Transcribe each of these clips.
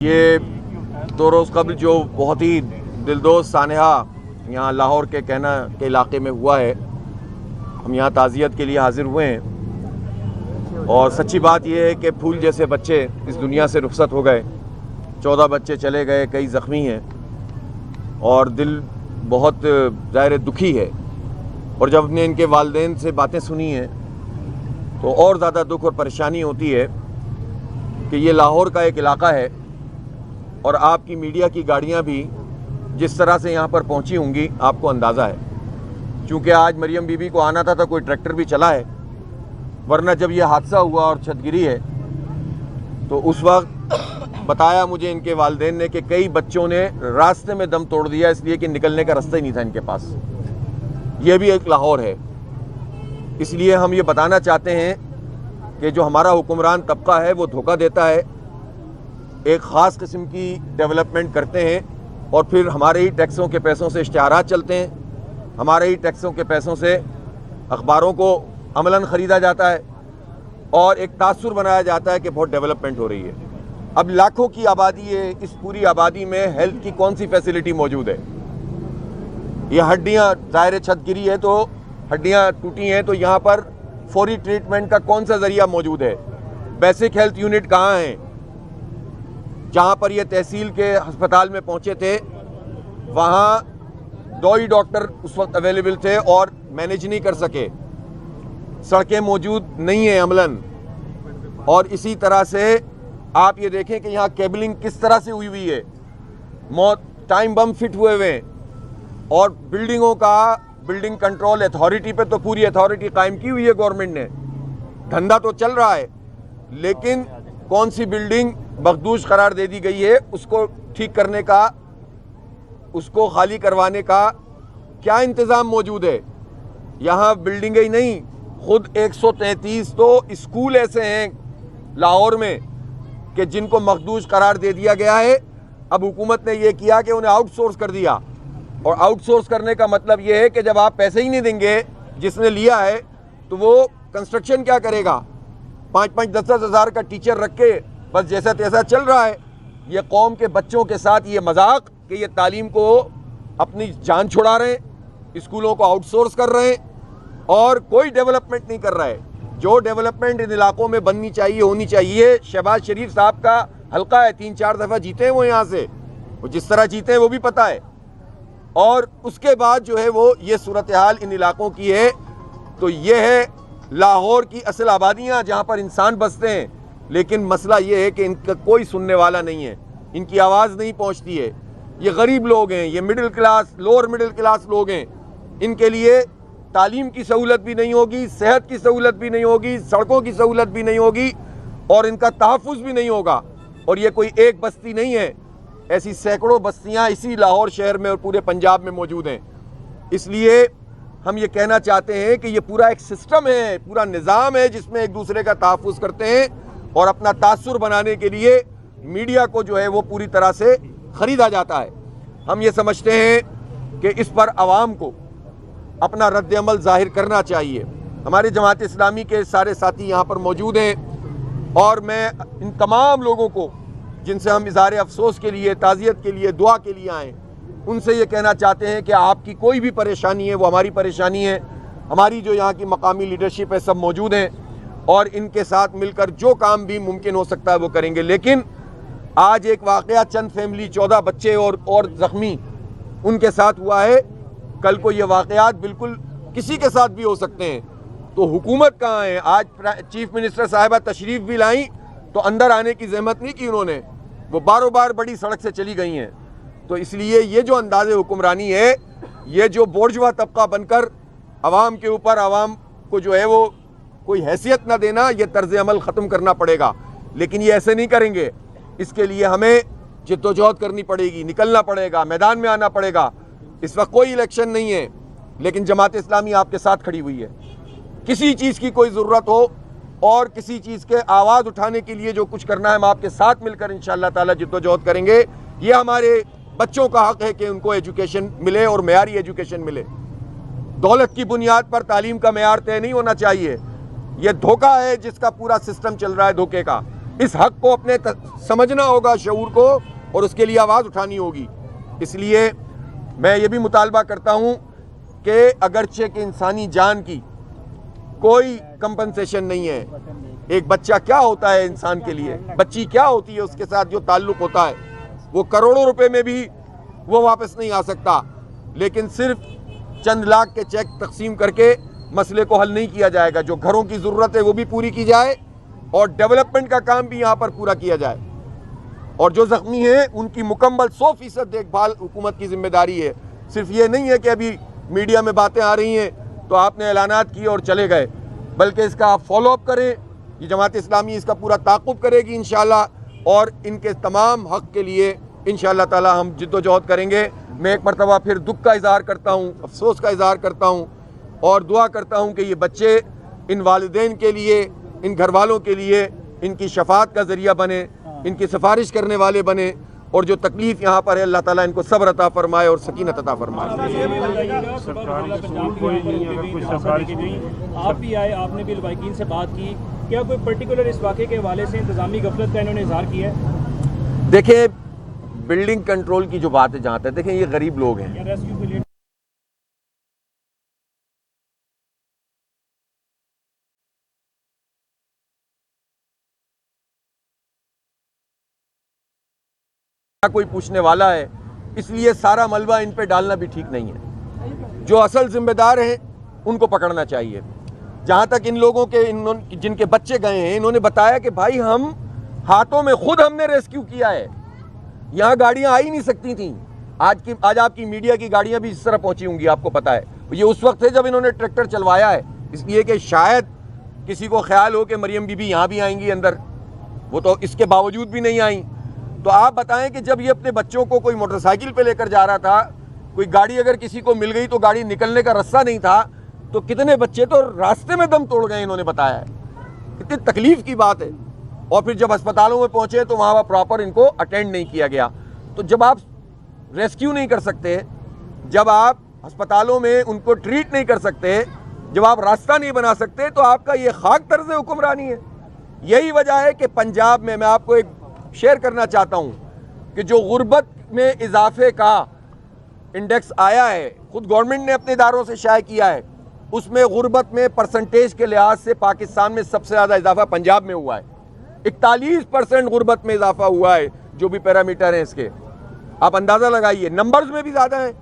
یہ 2 روز قبل جو بہت ہی دلدوز سانحہ یہاں لاہور کے کہنا کے علاقے میں ہوا ہے، ہم یہاں تعزیت کے لیے حاضر ہوئے ہیں اور سچی بات یہ ہے کہ پھول جیسے بچے اس دنیا سے رخصت ہو گئے۔ 14 بچے چلے گئے، کئی زخمی ہیں اور دل بہت ظاہر دکھی ہے، اور جب نے ان کے والدین سے باتیں سنی ہیں تو اور زیادہ دکھ اور پریشانی ہوتی ہے کہ یہ لاہور کا ایک علاقہ ہے اور آپ کی میڈیا کی گاڑیاں بھی جس طرح سے یہاں پر پہنچی ہوں گی آپ کو اندازہ ہے، چونکہ آج مریم بی بی کو آنا تھا کوئی ٹریکٹر بھی چلا ہے، ورنہ جب یہ حادثہ ہوا اور چھت گری ہے تو اس وقت بتایا مجھے ان کے والدین نے کہ کئی بچوں نے راستے میں دم توڑ دیا، اس لیے کہ نکلنے کا راستہ ہی نہیں تھا ان کے پاس۔ یہ بھی ایک لاہور ہے، اس لیے ہم یہ بتانا چاہتے ہیں کہ جو ہمارا حکمران طبقہ ہے وہ دھوکہ دیتا ہے، ایک خاص قسم کی ڈیولپمنٹ کرتے ہیں اور پھر ہمارے ہی ٹیکسوں کے پیسوں سے اشتہارات چلتے ہیں، ہمارے ہی ٹیکسوں کے پیسوں سے اخباروں کو عملاً خریدا جاتا ہے اور ایک تاثر بنایا جاتا ہے کہ بہت ڈیولپمنٹ ہو رہی ہے۔ اب لاکھوں کی آبادی ہے، اس پوری آبادی میں ہیلتھ کی کون سی فیسلٹی موجود ہے؟ یہ ہڈیاں ظاہر چھت گری ہے تو ہڈیاں ٹوٹی ہیں تو یہاں پر فوری ٹریٹمنٹ کا کون سا ذریعہ موجود ہے؟ بیسک ہیلتھ یونٹ کہاں ہیں؟ جہاں پر یہ تحصیل کے ہسپتال میں پہنچے تھے وہاں 2 ہی ڈاکٹر اس وقت اویلیبل تھے اور مینیج نہیں کر سکے، سڑکیں موجود نہیں ہیں عملاً، اور اسی طرح سے آپ یہ دیکھیں کہ یہاں کیبلنگ کس طرح سے ہوئی ہے، ٹائم بم فٹ ہوئے ہیں، اور بلڈنگوں کا بلڈنگ کنٹرول اتھارٹی پہ تو پوری اتھارٹی قائم کی ہوئی ہے گورنمنٹ نے، دھندا تو چل رہا ہے، لیکن کون سی بلڈنگ مخدوش قرار دے دی گئی ہے اس کو ٹھیک کرنے کا، اس کو خالی کروانے کا کیا انتظام موجود ہے؟ یہاں بلڈنگیں ہی نہیں، خود 133 تو اسکول ایسے ہیں لاہور میں کہ جن کو مخدوش قرار دے دیا گیا ہے۔ اب حکومت نے یہ کیا کہ انہیں آؤٹ سورس کر دیا، اور آؤٹ سورس کرنے کا مطلب یہ ہے کہ جب آپ پیسے ہی نہیں دیں گے جس نے لیا ہے تو وہ کنسٹرکشن کیا کرے گا؟ 5-5 10 ہزار کا ٹیچر رکھ کے بس جیسا تیسا چل رہا ہے۔ یہ قوم کے بچوں کے ساتھ یہ مذاق کہ یہ تعلیم کو اپنی جان چھڑا رہے ہیں، اسکولوں کو آؤٹ سورس کر رہے ہیں اور کوئی ڈیولپمنٹ نہیں کر رہا ہے۔ جو ڈیولپمنٹ ان علاقوں میں بننی چاہیے ہونی چاہیے۔ شہباز شریف صاحب کا حلقہ ہے، 3-4 دفعہ جیتے ہیں وہ یہاں سے، وہ جس طرح جیتے ہیں وہ بھی پتہ ہے، اور اس کے بعد جو ہے وہ یہ صورتحال ان علاقوں کی ہے۔ تو یہ ہے لاہور کی اصل آبادیاں جہاں پر انسان بستے ہیں، لیکن مسئلہ یہ ہے کہ ان کا کوئی سننے والا نہیں ہے، ان کی آواز نہیں پہنچتی ہے۔ یہ غریب لوگ ہیں، یہ middle class lower middle class لوگ ہیں، ان کے لیے تعلیم کی سہولت بھی نہیں ہوگی، صحت کی سہولت بھی نہیں ہوگی، سڑکوں کی سہولت بھی نہیں ہوگی، اور ان کا تحفظ بھی نہیں ہوگا۔ اور یہ کوئی ایک بستی نہیں ہے، ایسی سینکڑوں بستیاں اسی لاہور شہر میں اور پورے پنجاب میں موجود ہیں۔ اس لیے ہم یہ کہنا چاہتے ہیں کہ یہ پورا ایک سسٹم ہے، پورا نظام ہے جس میں ایک دوسرے کا تحفظ کرتے ہیں، اور اپنا تاثر بنانے کے لیے میڈیا کو جو ہے وہ پوری طرح سے خریدا جاتا ہے۔ ہم یہ سمجھتے ہیں کہ اس پر عوام کو اپنا رد عمل ظاہر کرنا چاہیے۔ ہمارے جماعت اسلامی کے سارے ساتھی یہاں پر موجود ہیں، اور میں ان تمام لوگوں کو جن سے ہم اظہار افسوس کے لیے، تعزیت کے لیے، دعا کے لیے آئیں، ان سے یہ کہنا چاہتے ہیں کہ آپ کی کوئی بھی پریشانی ہے وہ ہماری پریشانی ہے۔ ہماری جو یہاں کی مقامی لیڈرشپ ہے سب موجود ہیں، اور ان کے ساتھ مل کر جو کام بھی ممکن ہو سکتا ہے وہ کریں گے۔ لیکن آج ایک واقعہ چند فیملی 14 بچے اور زخمی ان کے ساتھ ہوا ہے، کل کو یہ واقعات بالکل کسی کے ساتھ بھی ہو سکتے ہیں، تو حکومت کہاں ہے؟ آج چیف منسٹر صاحبہ تشریف بھی لائیں تو اندر آنے کی زحمت نہیں کی انہوں نے، وہ باروں بار بڑی سڑک سے چلی گئی ہیں۔ تو اس لیے یہ جو انداز حکمرانی ہے، یہ جو بورژوا طبقہ بن کر عوام کے اوپر عوام کو جو ہے وہ کوئی حیثیت نہ دینا، یہ طرز عمل ختم کرنا پڑے گا۔ لیکن یہ ایسے نہیں کریں گے، اس کے لیے ہمیں جدوجہد کرنی پڑے گی، نکلنا پڑے گا، میدان میں آنا پڑے گا۔ اس وقت کوئی الیکشن نہیں ہے، لیکن جماعت اسلامی آپ کے ساتھ کھڑی ہوئی ہے۔ کسی چیز کی کوئی ضرورت ہو اور کسی چیز کے آواز اٹھانے کے لیے جو کچھ کرنا ہے ہم آپ کے ساتھ مل کر انشاءاللہ تعالی جدوجہد کریں گے۔ یہ ہمارے بچوں کا حق ہے کہ ان کو ایجوکیشن ملے اور معیاری ایجوکیشن ملے۔ دولت کی بنیاد پر تعلیم کا معیار طے نہیں ہونا چاہیے، یہ دھوکہ ہے جس کا پورا سسٹم چل رہا ہے دھوکے کا۔ اس حق کو اپنے سمجھنا ہوگا، شعور کو، اور اس کے لیے آواز اٹھانی ہوگی۔ اس لیے میں یہ بھی مطالبہ کرتا ہوں کہ اگرچہ کہ انسانی جان کی کوئی کمپنسیشن نہیں ہے، ایک بچہ کیا ہوتا ہے انسان کے لیے، بچی کیا ہوتی ہے، اس کے ساتھ جو تعلق ہوتا ہے وہ کروڑوں روپے میں بھی وہ واپس نہیں آ سکتا، لیکن صرف چند لاکھ کے چیک تقسیم کر کے مسئلے کو حل نہیں کیا جائے گا۔ جو گھروں کی ضرورت ہے وہ بھی پوری کی جائے اور ڈیولپمنٹ کا کام بھی یہاں پر پورا کیا جائے، اور جو زخمی ہیں ان کی مکمل 100% دیکھ بھال حکومت کی ذمہ داری ہے۔ صرف یہ نہیں ہے کہ ابھی میڈیا میں باتیں آ رہی ہیں تو آپ نے اعلانات کیے اور چلے گئے، بلکہ اس کا آپ فالو اپ کریں۔ یہ جماعت اسلامی اس کا پورا تعاقب کرے گی انشاءاللہ، اور ان کے تمام حق کے لیے انشاءاللہ تعالی ہم جد و جہد کریں گے۔ میں ایک مرتبہ پھر دکھ کا اظہار کرتا ہوں، افسوس کا اظہار کرتا ہوں، اور دعا کرتا ہوں کہ یہ بچے ان والدین کے لیے، ان گھر والوں کے لیے ان کی شفاعت کا ذریعہ بنے، ان کی سفارش کرنے والے بنے، اور جو تکلیف یہاں پر ہے اللہ تعالیٰ ان کو صبر عطا فرمائے اور سکینت عطا فرمائے۔ آپ بھی آئے، آپ نے بھی لبائقین سے بات کی، کیا کوئی پرٹیکولر اس واقعے کے حوالے سے انتظامی غفلت کا انہوں نے اظہار کیا ہے؟ دیکھیں بلڈنگ کنٹرول کی جو بات ہے جہاں تک، دیکھیں یہ غریب لوگ ہیں، کوئی پوچھنے والا ہے، اس لیے سارا ملبہ ان پہ ڈالنا بھی ٹھیک نہیں ہے۔ جو اصل ذمہ دار ہیں ان کو پکڑنا چاہیے۔ جہاں تک ان لوگوں کے جن کے بچے گئے ہیں، انہوں نے بتایا کہ بھائی ہم ہاتھوں میں خود ہم نے ریسکیو کیا ہے، یہاں گاڑیاں آ ہی نہیں سکتی تھیں۔ آج آپ کی میڈیا کی گاڑیاں بھی اس طرح پہنچی ہوں گی، آپ کو پتا ہے یہ اس وقت ہے جب انہوں نے ٹریکٹر چلوایا ہے، اس لیے کہ شاید کسی کو خیال ہو کہ مریم بی بی یہاں بھی آئیں گی اندر، وہ تو اس کے باوجود بھی نہیں آئیں۔ تو آپ بتائیں کہ جب یہ اپنے بچوں کو کوئی موٹر سائیکل پہ لے کر جا رہا تھا، کوئی گاڑی اگر کسی کو مل گئی تو گاڑی نکلنے کا راستہ نہیں تھا، تو کتنے بچے تو راستے میں دم توڑ گئے، انہوں نے بتایا ہے۔ کتنی تکلیف کی بات ہے۔ اور پھر جب ہسپتالوں میں پہنچے تو وہاں پراپر ان کو اٹینڈ نہیں کیا گیا۔ تو جب آپ ریسکیو نہیں کر سکتے، جب آپ ہسپتالوں میں ان کو ٹریٹ نہیں کر سکتے، جب آپ راستہ نہیں بنا سکتے، تو آپ کا یہ خاک طرز حکمرانی ہے۔ یہی وجہ ہے کہ پنجاب میں آپ کو ایک شیئر کرنا چاہتا ہوں کہ جو غربت میں اضافے کا انڈیکس آیا ہے، خود گورنمنٹ نے اپنے اداروں سے شائع کیا ہے، اس میں غربت میں پرسنٹیج کے لحاظ سے پاکستان میں سب سے زیادہ اضافہ پنجاب میں ہوا ہے۔ 41% غربت میں اضافہ ہوا ہے، جو بھی پیرامیٹر ہیں اس کے، آپ اندازہ لگائیے، نمبرز میں بھی زیادہ ہیں۔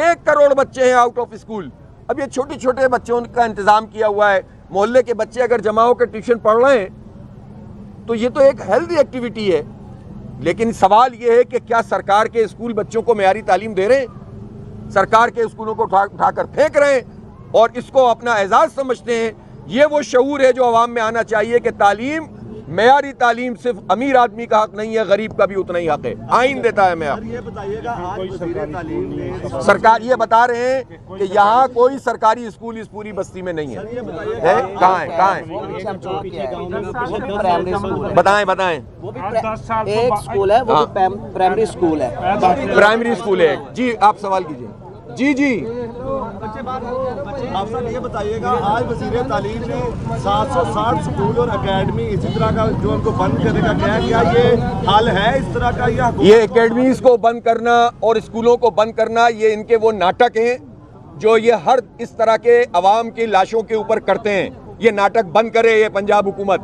1 کروڑ بچے ہیں آؤٹ آف اسکول۔ اب یہ چھوٹے چھوٹے بچوں کا انتظام کیا ہوا ہے، محلے کے بچے اگر جمع ہو کے ٹیوشن پڑھ رہے ہیں تو یہ تو ایک ہیلتھی ایکٹیویٹی ہے، لیکن سوال یہ ہے کہ کیا سرکار کے اسکول بچوں کو معیاری تعلیم دے رہے ہیں؟ سرکار کے اسکولوں کو اٹھا کر پھینک رہے ہیں اور اس کو اپنا اعزاز سمجھتے ہیں۔ یہ وہ شعور ہے جو عوام میں آنا چاہیے کہ تعلیم، معیاری تعلیم صرف امیر آدمی کا حق نہیں ہے، غریب کا بھی اتنا ہی حق ہے، آئین دیتا ہے۔ میں سرکار یہ بتا رہے ہیں کہ یہاں کوئی سرکاری اسکول اس پوری بستی میں نہیں ہے۔ کہاں ہے؟ بتائیں۔ ایک اسکول ہے، وہ پرائمری اسکول ہے۔ پرائمری اسکول ہے، جی آپ سوال کیجئے۔ جی آپ صاحب یہ بتائیے گا، آج وزیر تعلیم نے 760 اسکول اور اکیڈمی اسی طرح کا جو ان کو بند کرنے کا کیا یہ حل ہے اس طرح کا؟ یہ اکیڈمیز کو بند کرنا اور اسکولوں کو بند کرنا، یہ ان کے وہ ناٹک ہیں جو یہ ہر اس طرح کے عوام کی لاشوں کے اوپر کرتے ہیں۔ یہ ناٹک بند کرے یہ پنجاب حکومت،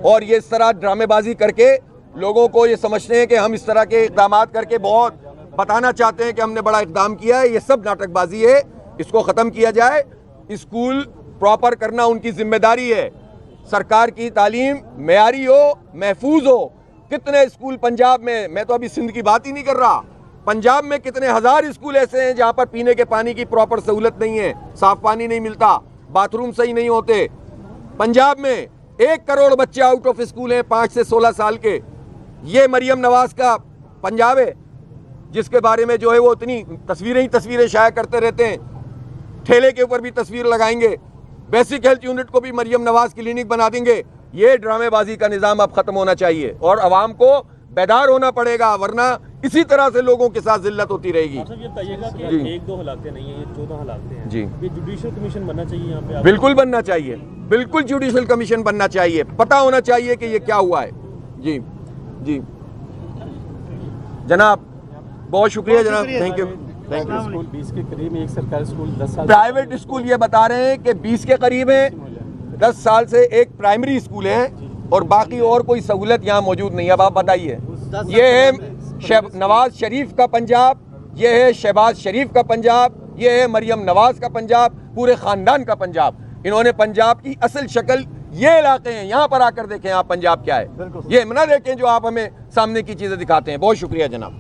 اور یہ اس طرح ڈرامے بازی کر کے لوگوں کو یہ سمجھتے ہیں کہ ہم اس طرح کے اقدامات کر کے بہت بتانا چاہتے ہیں کہ ہم نے بڑا اقدام کیا ہے۔ یہ سب ناٹک بازی ہے، اس کو ختم کیا جائے۔ اسکول پراپر کرنا ان کی ذمہ داری ہے۔ سرکار کی تعلیم معیاری ہو، محفوظ ہو۔ کتنے اسکول پنجاب میں تو ابھی سندھ کی بات ہی نہیں کر رہا، پنجاب میں کتنے ہزار اسکول ایسے ہیں جہاں پر پینے کے پانی کی پراپر سہولت نہیں ہے، صاف پانی نہیں ملتا، باتھ روم صحیح نہیں ہوتے۔ پنجاب میں 1 کروڑ بچے آؤٹ آف اسکول ہیں 5 سے 16 سال کے۔ یہ مریم نواز کا پنجاب ہے جس کے بارے میں جو ہے وہ اتنی تصویریں شائع کرتے رہتے ہیں، ٹھیلے کے اوپر بھی تصویر لگائیں گے، بیسک ہیلتھ یونٹ کو بھی مریم نواز کلینک بنا دیں گے۔ یہ ڈرامے بازی کا نظام اب ختم ہونا چاہیے اور عوام کو بیدار ہونا پڑے گا، ورنہ اسی طرح سے لوگوں کے ساتھ ذلت ہوتی رہے گی۔ آپ صاحب یہ بتائیے گا کہ 1-2 ہلاکتیں نہیں ہیں، یہ 14 ہلاکتیں ہیں۔ جی، یہ جوڈیشل کمیشن بننا چاہیے یہاں پہ؟ بالکل بننا چاہیے، بالکل جوڈیشل کمیشن بننا چاہیے، پتہ ہونا چاہیے کہ یہ کیا ہوا ہے۔ جی جی جناب بہت شکریہ جناب, تھینک یو. اسکول 20 کے قریب میں ایک سرکاری اسکول 10 سال پرائیویٹ اسکول یہ بتا رہے ہیں کہ 20 کے قریب ہیں, 10 سال سے ایک پرائمری اسکول ہے اور باقی اور کوئی سہولت یہاں موجود نہیں. اب آپ بتائیے, یہ ہے نواز شریف کا پنجاب, یہ ہے شہباز شریف کا پنجاب, یہ ہے مریم نواز کا پنجاب, پورے خاندان کا پنجاب. انہوں نے پنجاب کی اصل شکل یہ علاقے ہیں, یہاں پر آ کر دیکھیں آپ پنجاب کیا ہے, یہ نہ دیکھیں جو آپ ہمیں سامنے کی چیزیں دکھاتے ہیں. بہت شکریہ جناب.